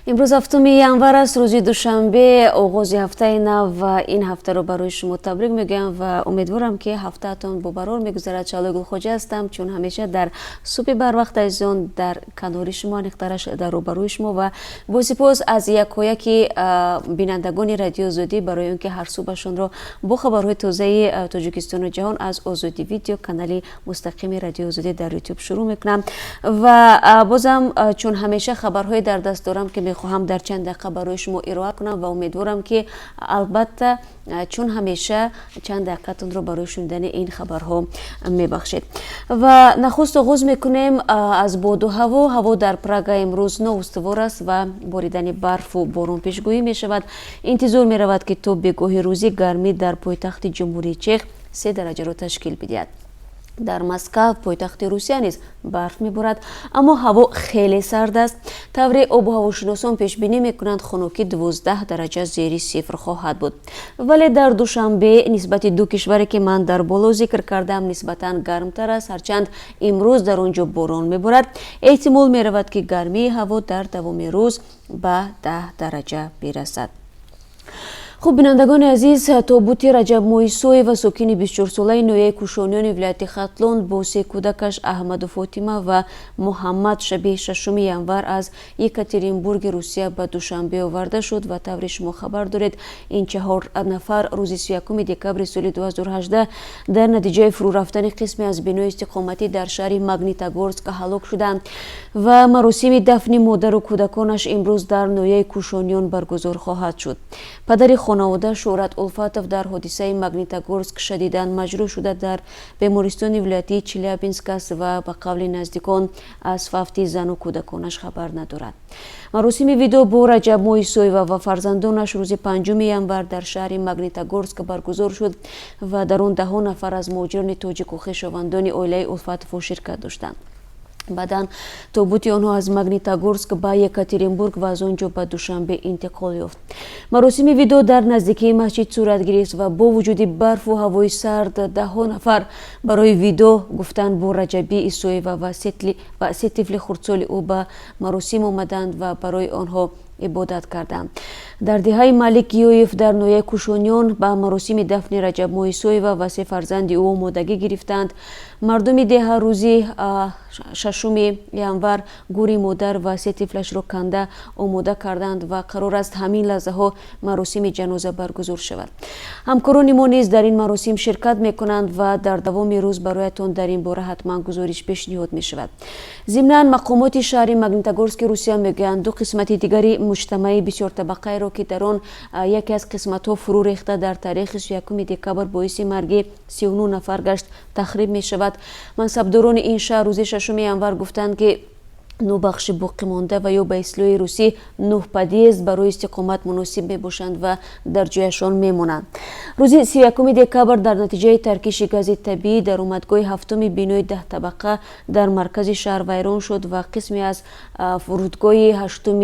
امروز هفتم январ است، روز دوشنبه، آغاز هفته نو و این هفته رو برای شما تبریک میگم و امیدوارم که هفتهتون با برار میگذرد. شالو گلخوجه هستم، چون همیشه در صبح بر وقت ایزون در کنار شما نخترش در روبروی شما و با سپاس از یکی بینندگان رادیو آزادی برای اون که هر صبحشون رو با خبرهای تازه تاجیکستان و جهان از آزادی ویدیو کانال مستقیم رادیو آزادی در یوتیوب شروع میکنم و بازم چون همیشه خبرهای در دست دارم که خواهم در چند دقیقه برای شما ارائه کنم و امیدوارم که البته چون همیشه چند دقیقه تون رو برای شنیدن این خبرها میبخشید. و نخست آغاز میکنیم از باد و هوا در پراگ امروز نااستوار است و باریدن برف و باران پیشگویی می شود. انتظار می رود که تا بگاه روزی گرمی در پایتخت جمهوری چک 3 درجه را تشکیل بدهد. در مسکو پایتخت روسیه نیز برف میبارد، اما هوا خیلی سرد است. طور آب و هواشناسان پیش بینی میکنند خنکی 12 درجه زیر صفر خواهد بود. ولی در دوشنبه نسبت دو کشوری که من در بالا ذکر کردم نسبتا گرمتر است، هرچند امروز در آنجا باران میبارد. احتمال میرود که گرمی هوا در دوام روز به 10 درجه برسد. خوب بینندگان عزیز، تابوت رجب مویسوی و ساکن 24 ساله نویه کوشانیان ولایت ختلون با 3 کودکش احمد و فاطمه و محمد شب ششم январ از یکاترینبورگ روسیه به دوشنبه آورده شد و طور شما خبر دارید این 4 نفر روز 31 دکبر سال 2018 در نتیجه فرو رفتن قسمی از بنای استقامتی در شهر ماگنیتogorsk هلاک شدند و مراسم دفن مادر و کودکانش امروز در نویه کوشانیان برگزار خواهد شد. پدر خانواده شهرت الفاتов در حادثه ماگنیتogorsk شدیداً مجروح شده در بیمارستان ولایتی چلیابینسک است و به قول نزدیکان از وفات زن و کودکانش خبر ندارد. مراسم ویدو با رجب مویسوی و فرزندانش روز 5 январ در شهر ماگنیتogorsk برگزار شد و در آن 10 نفر از مهاجران تاجیک و خویشاوندان عائله الفاتov شرکت داشتند. بعداً تابوت آنها از ماگنیتogorsk به یکاترینبورگ و از آنجا به دوشنبه انتقال یافت. مراسم ویدو در نزدیکی مسجد صورت گرفت و با وجود برف و هوای سرد 10 نفر برای ویدو گفتن با رجبی ایسوی و سه طفل خردسال او به مراسم آمدند و برای آنها عبادت کردند. در دهه ملیک یویف در نویه کوشانیان به مراسم دفن رجب مویسوی و 3 فرزند او آمادگی گرفتند. مردم ده روزی 6 январ گوری مادر و 3 طفلش را کنده آماده کردند و قرار است همین لحظه ها مراسم جنازه برگزار شود. همکاران ما نیز در این مراسم شرکت میکنند و در دوام روز برایتان در این باره حتما گزارش پیشنهاد می شود. ضمناً مقامات شهر ماگنیتogorsk روسیه میگویند 2 قسمت دیگری مجتمع بسیار طبقه را که در آن یکی از قسمت ها فرو ریخته در تاریخ 31 دکبر باعث مرگ 39 نفر گشت تخریب می شود. منصبداران این شهر روز 6 январ گفتند که 9 بخش باقی مانده و یا به اصطلاح روسی 9 پدیز برای استقامت مناسب می باشند و در جایشان می مانند. روز 31 دکبر در نتیجه ترکیش گاز طبیعی در اومدگاه هفتم بینای 10 طبقه در مرکز شهر ویران شد و قسمی از فرودگاه هشتم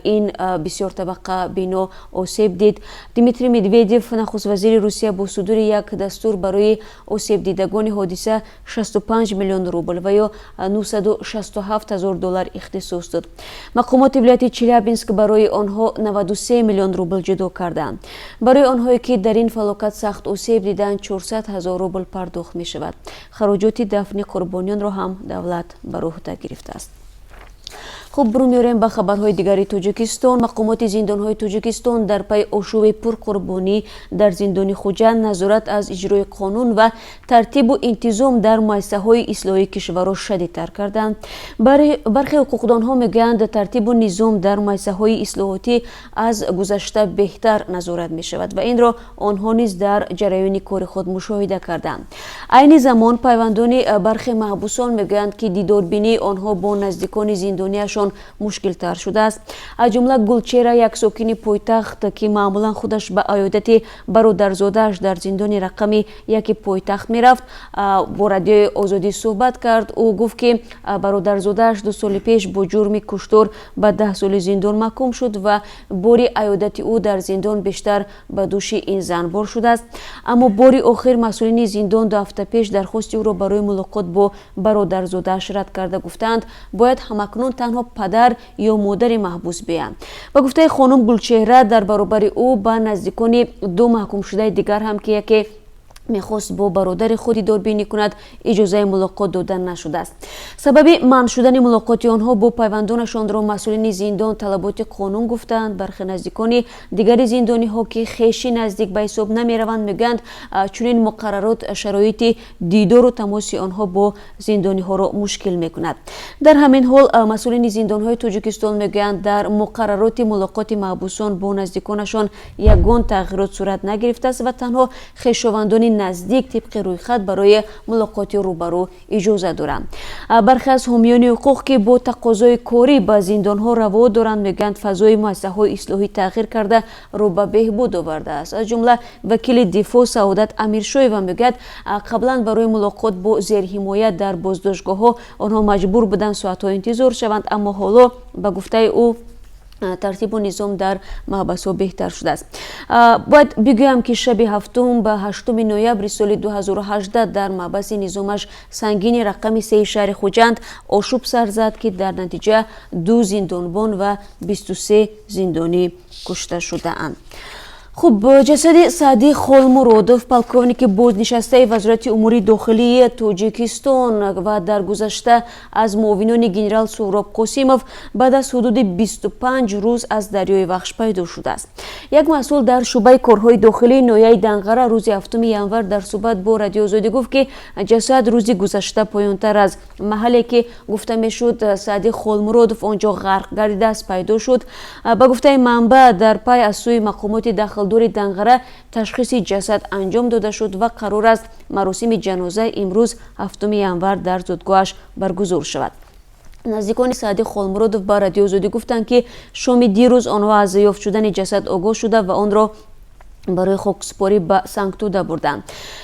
این بسیار طبقه بینا آسیب دید. دیمیتری مدویدیف نخست وزیر روسیه با صدور یک دستور برای آسیب دیدگان حادثه 65 میلیون روبل و یا 967,000 دلار اختصاص داد. مقامات ولایت چلیابینسک برای آنها 93 میلیون روبل جدا کردند. برای آنهایی که در این فلاکت سخت آسیب دیدند 400,000 روبل پرداخت می شود. خراجات دفن قربانیان را هم دولت بر عهده گرفته است. خوب برو میاریم به خبرهای دیگری تاجیکستان. مقامات زندانهای تاجیکستان در پی آشوب پرقربانی در زندان خوجند نظارت از اجرای قانون و ترتیب و انتظام در مؤسسه های اصلاحی کشور را شدیدتر کردند. برخی حقوقدانها میگویند ترتیب و نظام در مؤسسه های اصلاحاتی از گذشته بهتر نظارت می شود و این را آنها نیز در جریان کار خود مشاهده کردند. عین زمان پیوندان برخی محبوسان میگویند که دیداربینی آنها با نزدیکان زندانیشان مشکل تر شده است. از جمله گلچهره یک ساکن پایتخت که معمولا خودش به عیادت برادرزاده‌اش در زندان رقم 1 پایتخت میرفت با رادیو آزادی صحبت کرد. او گفت که برادرزاده‌اش 2 سال پیش با جرم کشتار به 10 سال زندان محکوم شد و باری عیادت او در زندان بیشتر به دوش این زن بار شده است. اما باری آخر مسئولین زندان 2 هفته پیش درخواست او را برای ملاقات با برادرزاده‌اش رد کرده گفتند باید همکنون تنها падар ё модари маҳбус биям. ба гуфтаи хонум Гулчеҳра, дар баробари ӯ ба наздикони ду маҳкумшудаи дигар ҳам ки яке мехост бо бародари худи дорбинӣ кунад, иҷозаи мулоқот дода нашудааст. Сабаби манъ шудани мулоқоти онҳо бо пайвандонашонро масъулини зиндон талаботи қонун гуфтанд. Бархи наздикони дигари зиндониҳо ки хеши наздик ба ҳисоб намераванд, мегӯянд чунин муқаррарот шароити дидору тамоси онҳо бо зиндониҳоро мушкил мекунад. Дар ҳамин ҳол масъулини зиндонҳои Тоҷикистон мегӯянд, дар муқаррароти мулоқоти маҳбусон бо наздиконашон ягон тағйирот сурат нагирифтааст ва танҳо хешовандони наздик тибқи рӯйхат барои мулоқоти рӯбарӯ иҷоза доранд. Бархе аз ҳомиёни ҳуқуқ ки бо тақозои корӣ ба зиндонҳо раво доранд, мегӯянд фазои муассисаҳои ислоҳӣ тағйир карда рӯ ба беҳбуд овардааст. Аз ҷумла вакили дифоъ Саодат Амиршоева мегӯяд, қаблан барои мулоқот бо зерҳимоя дар боздоштгоҳҳо онҳо маҷбур буданд соатҳо интизор шаванд, аммо ҳоло ба гуфтаи ӯ тартибу низом дар маҳбасҳо беҳтар шудааст. Бояд бигӯям ки шаби 7 ба 8 ноябри соли 2018 дар маҳбаси низомаш сангини рақами 3 шаҳри Хуҷанд ошӯб сар зад ки дар натиҷа 2 зиндонбон ва 23 зиндонӣ кушта шудаанд. Хуб, ҷасади Саъди Холмуродов, полковники бознишастаи Вазорати умури дохилии Тоҷикистон ва даргузашта аз муовинони генерал Суҳроб Қосимов баъд аз ҳудуди 25 рӯз аз дарёи Вахш пайдо шудааст. Як масъул дар шуъбаи корҳои дохилии ноҳияи Данғара рӯзи 7 январ дар суҳбат бо Радиои Озодӣ гуфт, ки ҷасад рӯзи гузашта поёнтар аз маҳалле ки гуфта мешуд Саъди Холмуродов онҷо ғарқ гардидааст пайдо шуд. Ба гуфтаи манбаъ, дар пай аз сӯи мақомоти дахлдори Данғара ташхиси ҷасад анҷом дода шуд ва қарор аст маросими ҷаноза имрӯз 7 январ дар зодгоҳаш баргузор шавад. наздикони Саъди Холмуродов ба Радиои Озодӣ гуфтанд, ки шоми дирӯз онҳо аз ёфт шудани ҷасад огоҳ шуда ва онро барои хоксупорӣ ба Сангтуда бурданд.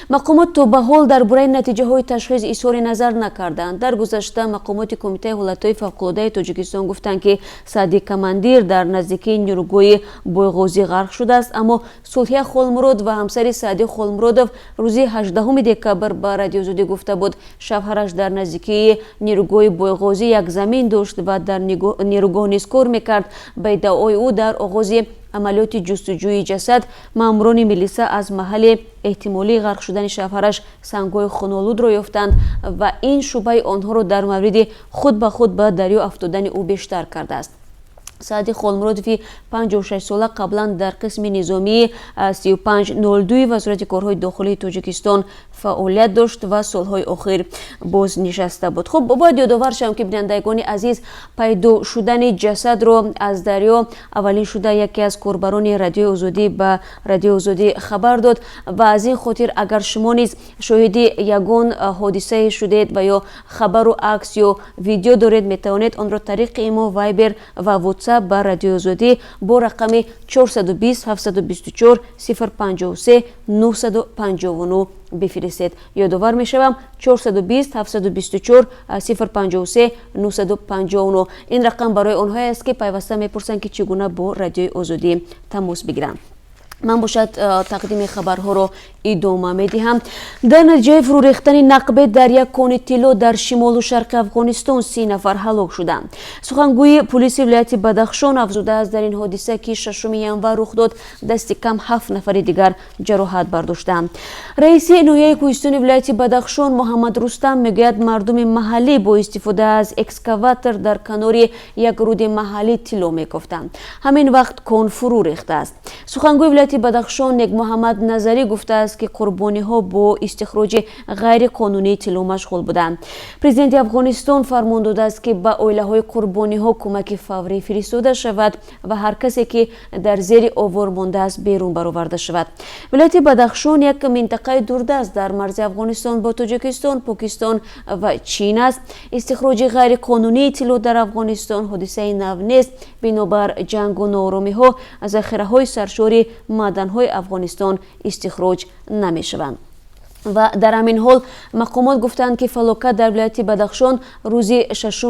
Мақомот то ба ҳол дар бораи натиҷаҳои ташхис изҳори назар накарданд. Дар гузашта мақомоти Кумитаи ҳолатҳои фавқулоддаи Тоҷикистон гуфтанд, ки Саъди командир дар наздикии нирӯгоҳи Бойғозӣ ғарқ шудааст, аммо Сулҳия Холмурод ва ҳамсари Саъди Холмуродов рӯзи 18 декабр ба Радиои Озодӣ гуфта буд шавҳараш дар наздикии нирӯгоҳи Бойғозӣ як замин дошт ва дар нирӯгоҳ низ кор мекард. Ба иддаои ӯ дар оғози амалиёти ҷустуҷӯи ҷасад маъмурони милиса аз маҳалли эҳтимолии ғарқ шудани шавҳараш сангҳои хунолудро ёфтанд ва ин шубҳаи онҳоро дар мавриди худ ба худ ба дарё афтодани ӯ бештар кардааст. Саъди Холмуродови 56 сола қаблан дар қисми низомии 3502 Вазорати корҳои дохилии Тоҷикистон фаъолият дошт ва солҳои охир бознишаста буд. Хуб, бояд ёдовар шавам, ки бинандагони азиз, пайдо шудани ҷасадро аз дарё аввалин шуда яке аз корбарони Радиои Озодӣ ба Радиои Озодӣ хабар дод ва аз ин хотир агар шумо низ шоҳиди ягон ҳодисае шудед ва ё хабару акс ё видео доред, метавонед онро тариқи имо Вайбер ва WhatsApp ба Радиои Озодӣ бо рақами 420 724 053 959 бифиристед. Ёдовар мешавам 420 724 053 959. Ин рақам барои онҳое аст ки пайваста мепурсанд, ки чӣ гуна бо Радиои Озодӣ тамос бигиранд. ман бошад тақдими хабарҳоро идома медиҳам. дар натиҷаи фурӯ рехтани нақбе дар як кони тилло дар шимолу шарқи Афғонистон 30 нафар ҳалок шуданд. сухангӯи полиси вилояти Бадахшон афзудааст, дар ин ҳодиса ки 6 январ рух дод, дасти кам 7 нафари дигар ҷароҳат бардоштанд. раиси ноҳияи кӯҳистони вилояти Бадахшон Муҳаммад Рустам мегӯяд, мардуми маҳаллӣ бо истифода аз экскаватор дар канори як руди маҳаллӣ тилло мекофтанд. ҳамин вақт кон фурӯ рехтааст. сухангӯи вилояти Бадахшон Нег Муҳаммад Назарӣ гуфтааст, ки қурбониҳо бо истихроҷи ғайриқонунии тилло машғул буданд. Президенти Афғонистон фармон додааст, ки ба оилаҳои қурбониҳо кӯмаки фаврӣ фиристода шавад ва ҳар касе, ки дар зери овор мондааст, берун бароварда шавад. вилояти Бадахшон як минтақаи дурдаст дар марзи Афғонистон бо Тоҷикистон, Покистон ва Чин аст. истихроҷи ғайриқонунии тилло дар Афғонистон ҳодисаи нав нест. бинобар ҷангу нооромиҳо захираҳои саршори маъданҳои Афғонистон истихроҷ намешаванд. و در همین حال مقامات گفتند که فلاکت در ولایت بدخشان روز 6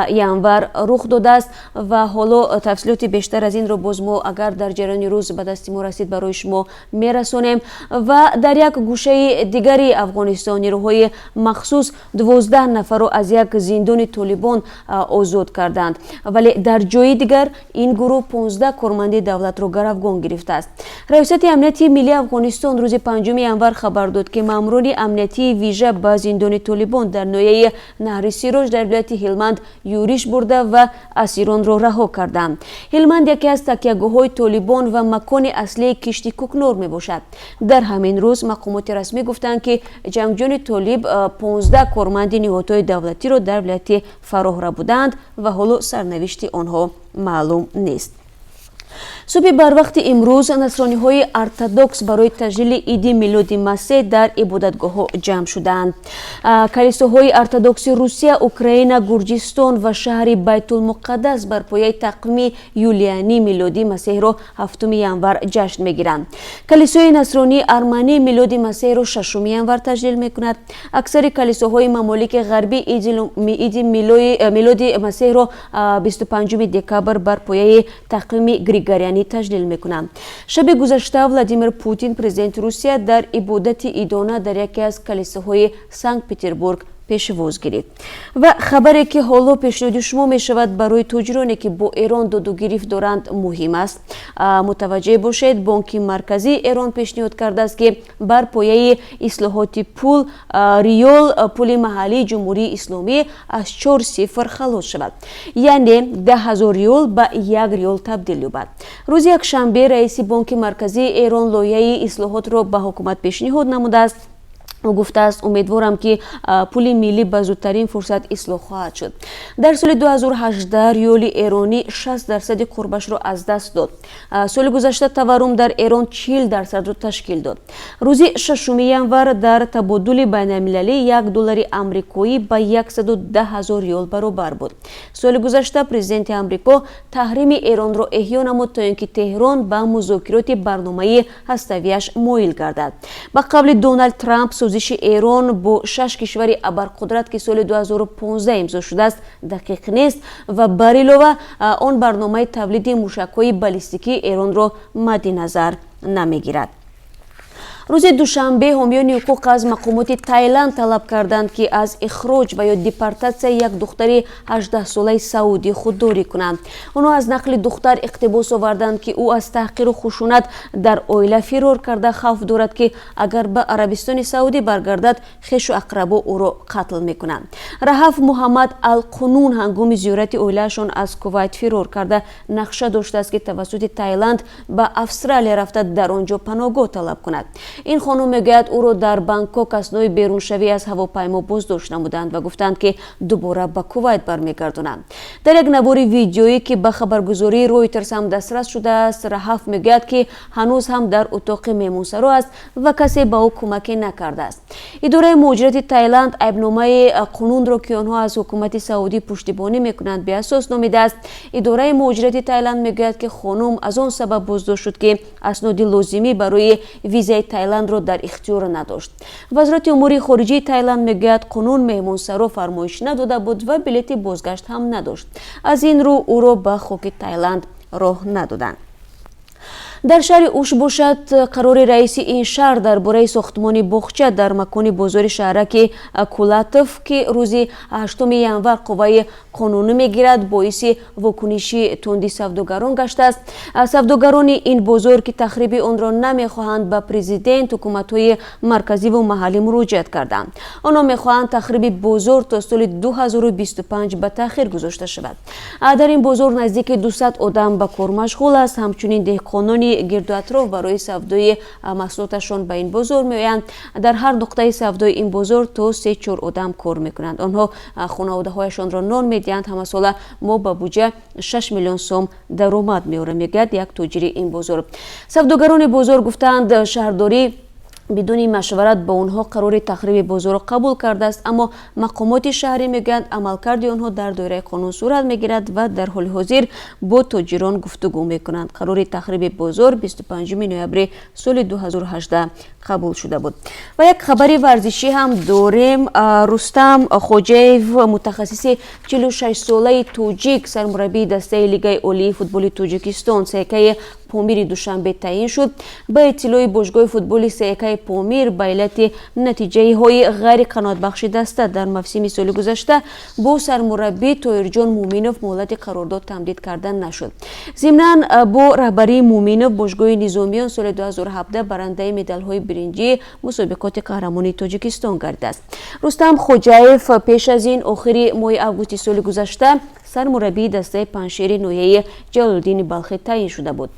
ینور رخ داده است و حالا تفصیلات بیشتر از این رو باز ما اگر در جریان روز به دست ما رسید برای شما میرسانیم. و در یک گوشه دیگری افغانستان نیروهای مخصوص 12 نفر رو از یک زندان طالبان آزاد کردند، ولی در جای دیگر این گروه 15 کارمند دولت رو گروگان گرفته است. ریاست امنیتی ملی افغانستان روز 5 ینور خبر داد که ماموران امنیتی ویژه به زندان طالبان در ناحیه نهر سیروش در ولایت هلمند یورش برده و اسیران را رها کردند. هلمند یکی از تکیهگاه‌های طالبان و مکان اصلی کشتی کوکنور می باشد. در همین روز مقامات رسمی گفتند که جنگجویان طالب 15 کارمند نهادهای دولتی را در ولایت فراه ربودند و حالا سرنوشت آنها معلوم نیست. صبح بر وقت امروز نصرانی های ارتدوکس برای تجلیل عید میلاد مسیح در عبادتگاه ها جمع شدند. کلیساهای ارتدوکس روسیه، اوکراین، گرجستان و شهر بیت المقدس بر پایه تقویم یولیانی میلادی مسیح را 7 ینور جشن میگیرند. کلیسای نصرانی ارمنی میلاد مسیح را 6 ینور تجلیل میکند. اکثر کلیساهای ممالک غربی عید میلاد مسیح را 25 دکامبر بر پایه تقویم گریگوریانی تجلیل میکنند. شب گذشته ولادیمیر پوتین پرزیدنت روسیه در عبادت عیدانه در یکی از کلیساهای سنت پترزبورگ پیشواز گرفت. و خبری که حالا پیشنهاد شما می شود برای تاجرانی که با ایران داد و گرفت دارند مهم است. متوجه باشید بانک مرکزی ایران پیشنهاد کرده است که بر پایه اصلاحات پول ریال پول محلی جمهوری اسلامی از 4 صفر خلاص شود، یعنی 10,000 ریال به 1 ریال تبدیل یابد. روز یکشنبه رئیس بانک مرکزی ایران لایحه اصلاحات را به حکومت پیشنهاد نموده است. او گفته است امیدوارم که پول ملی به زودترین فرصت اصلاح خواهد شد. در سال 2018 ریال ایرانی 60% قربش را از دست داد. سال گذشته تورم در ایران 40% را تشکیل داد. روز 6 ینور در تبادل بین المللی 1 دلار آمریکایی به 110,000 ریال برابر بود. سال گذشته پرزیدنت آمریکا تحریم ایران را احیا نمود تا اینکه تهران به مذاکرات برنامه هسته‌ایش مایل گردد. به قول دونالد ترامپ سازش ایران با 6 کشور ابرقدرت که سال 2015 امضا شده است دقیق نیست و بر علاوه آن برنامه تولید موشک‌های بالستیکی ایران را مد نظر نمیگیرد. روز دوشنبه حامیان حقوق از مقامات تایلند طلب کردند که از اخراج و یا دیپارتاسیا یک دختر 18 ساله سعودی خودداری کنند. آنها از نقل دختر اقتباس آوردند که او از تحقیر و خشونت در عائله فرار کرده خوف دارد که اگر به عربستان سعودی برگردد خویش و اقربا او را قتل میکنند. رهف محمد القنون هنگام زیارت عائله‌شان از کویت فرار کرده نقشه داشته است که توسط تایلند به استرالیا رفته در آنجا پناهگاه طلب کند. این خانم میگوید او را در بانکوک اثنای بیرونشوی از هواپیما بازداشت نمودند و گفتند که دوباره به کویت برمیگردانند. در یک نوار ویدیویی که به خبرگزاری رویترز هم دسترس شده است، رهف میگوید که هنوز هم در اتاق مهمانسرا است و کسی به او کمک نکرده است. اداره مهاجرت تایلند عیبنامه قانون را که آنها از حکومت سعودی پشتیبانی میکنند به اساس نامیده است. اداره مهاجرت تایلند میگوید که خانم از آن سبب بازداشت شد که اسناد لازمی برای ویزای تایلند را در اختیار نداشت. وزارت امور خارجه تایلند میگوید قانون مهمانسرا فرمایش نداده بود و بلیط بازگشت هم نداشت. از این رو او را به خاک تایلند راه ندادند. در شهر اوش باشد قرار رئیس این شهر درباره ساختمان باغچه در مکان بازار شهرک کولاتوف که روز 8 ینور قوه قانونی میگیرد باعث واکنش تندی سوداگران گشته است. سوداگران این بازار که تخریب آن را نمیخواهند به پرزیدنت حکومت‌های مرکزی و محلی مراجعه کردند. آنها میخواهند تخریب بازار تا سال 2025 به تاخیر گذاشته شود. در این بازار نزدیک 200 آدم به کار مشغول است. همچنین دهقانان گرد و اطراف برای سودای محصولاتشان به این بازار میآیند. در هر نقطه سودای این بازار تا 3-4 آدم کار میکنند. آنها خانواده هایشان را نان میدهند. همه ساله ما به بودجه 6 میلیون سوم درآمد میاره، میگوید یک تاجر این بازار. سوداگران بازار گفتند شهرداری بدون مشورت با اونها قرار تخریب بازار قبول کرده است، اما مقامات شهری میگویند عملکرد آنها در دایره قانون صورت میگیرد و در حال حاضر با تاجران گفتگو میکنند. قرار تخریب بازار 25 نوامبر سال 2018 قبول شده بود. و یک خبر ورزشی هم داریم. رستم خوجیف متخصص 46 ساله توجیک سرمربی دسته لیگ عالی فوتبال تاجیکستان سکه پامیر دوشنبه تعیین شد. با اطلاع باشگاه فوتبال سکه پامیر به علت نتیجه های غیر قناعت بخش دسته در موسم سال گذشته با سرمربی طاهرجان مومینوف مهلت قرارداد تمدید کردن نشد. ضمناً با رهبری مومینوف باشگاه نظامیان سال 2017 برنده مدال های برنجی مسابقات قهرمانی تاجیکستان گردیده است. رستم خوجیف پیش از این آخر ماه آگوست سال گذشته سرمربی دسته پنشیر نویه جلال‌الدین بلخی تعیین شده بود.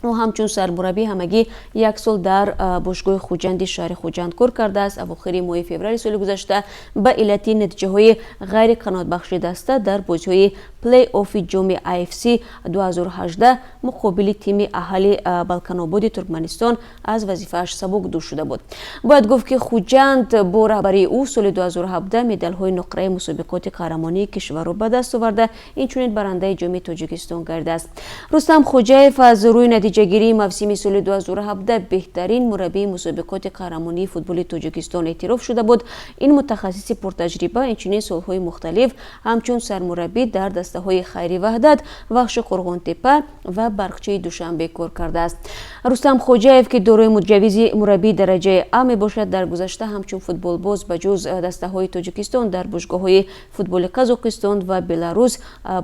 او همچون سرمربی همگی یک سال در باشگاه خوجند شهر خوجند کار کرده است. اواخر ماه فوریه سال گذشته به علت نتیجه های غیر قناعت بخش دسته در بازی های پلی آف جام IFC 2018 مقابل تیم اهالی بلکان‌آباد ترکمنستان از وظیفه‌اش سبک دور شده بود. باید گفت که خوجند با رهبری او سال 2017 مدال های نقره مسابقات قهرمانی کشور را به دست آورده، اینچنین برنده جام تاجیکستان گردیده است. رستم خوجیف از روی نتیجه‌گیری موسم سال 2017 بهترین مربی مسابقات قهرمانی فوتبال تاجیکستان اعتراف شده بود. این متخصص پرتجربه اینچنین سالهای مختلف همچون سرمربی در دسته‌های خیری وحدت، بخش قرغن‌تپه و برقچه دوشنبه کار کرده است. رستم خوجیف که دارای مجوز مربی درجه A می باشد، در گذشته همچون فوتبال باز به جز دسته‌های تاجیکستان در باشگاه‌های فوتبال قزاقستان و بلاروس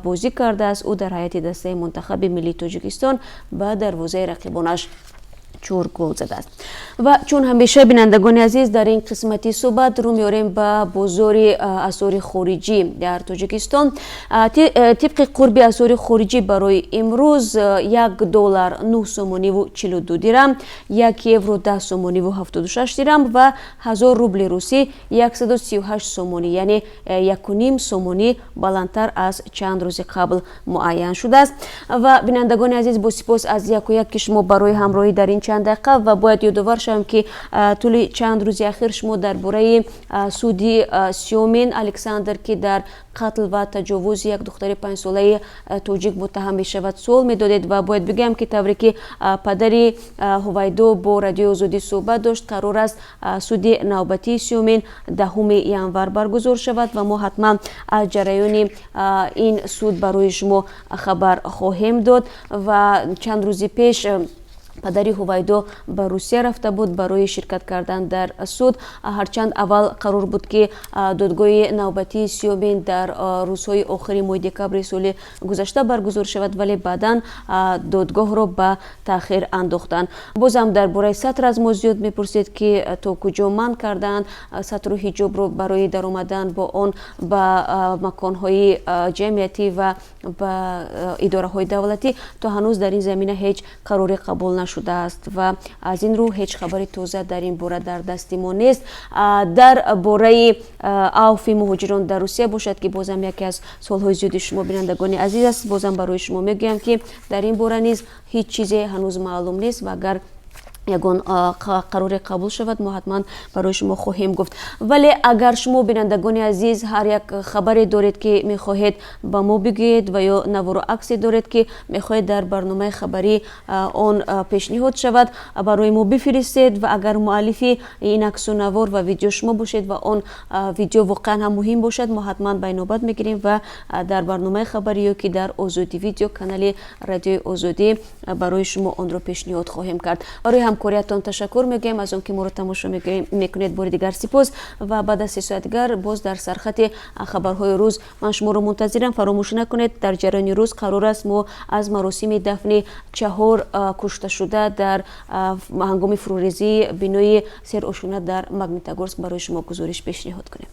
بازی کرده است. او در هیئت دسته منتخب ملی تاجیکستان و دروازه رقیبانش 4 گل زده است. و چون همیشه بینندگان عزیز در این قسمتی صحبت رو میاریم به بازار اسعار خارجی در تاجیکستان. طبق قرب اسعار خارجی برای امروز $1 9 سومانی و 42 درم، 1 یورو 10 سومانی و 76 درم و 1000 روبل روسی 138 سومانی، یعنی 1.5 سومانی بلندتر از چند روز قبل معین شده است. و بینندگان عزیز با سپاس از یک شما برای همراهی در این چند دقیقه و باید یادآور شوم که طول چند روز اخیر شما درباره سودی سیومین الکساندر که در قتل و تجاوز یک دختر 5 ساله توجیک متهم می شود سوال می دادید و باید بگم که طوری که پدری هویدو با رادیو آزادی صحبت داشت، قرار است سود نوبتی سیومین 10 ژانویه برگزار شود و ما حتما از جریان این سود برای شما خبر خواهیم داد. و چند روز پیش پدری هویدو به روسیه رفته بود برای شرکت کردن در سود، هرچند اول قرار بود که دادگاه نوبتی سیومین در روزهای آخری ماه دکبر سال گذشته برگزار شود، ولی بعداً دادگاه را به تاخیر انداختند. بازم درباره سطر از ما زیاد میپرسید که تا کجا منع کردند سطر و حجاب را برای در آمدن با آن به مکانهای جمعیتی و به اداره های دولتی. تا هنوز در این زمینه هیچ قراری قبول نشده است و از این رو هیچ خبری تازه در این باره در دست ما نیست. در باره عفو مهاجران در روسیه باشد که بازم یکی از سوالهای زیاد شما بینندگان عزیز است، بازم برای شما میگویم که در این باره نیز هیچ چیزی هنوز معلوم نیست و اگر یگان قرار قبول شود ما حتما برای شما خواهیم گفت. ولی اگر شما بینندگان عزیز هر یک خبری دارید که میخواهید با ما بگویید و یا نوار و عکسی دارید که میخواهید در برنامه خبری آن پیشنهاد شود برای ما بفرستید و اگر مؤلفی این عکس و نوار و ویدیو شما باشید و آن ویدیو واقعا هم مهم باشد ما حتما به نوبت میگیریم و در برنامه خبری که در آزادی ویدیو کانال رادیو آزادی برای شما آن را پیشنهاد خواهیم کرد. برای همکاریتان تشکر میگیم، از اون که ما رو تماشا میکنید. بار دیگر سپاس و بعد از 3 ساعت دیگر باز در سرخط خبرهای روز من شما رو منتظرم. فراموش نکنید در جریان روز قرار است ما از مراسم دفن 4 کشته شده در هنگام فروریزی بینای سر عفونت در ماگنیتوگورسک برای شما گزارش پیشنهاد کنیم.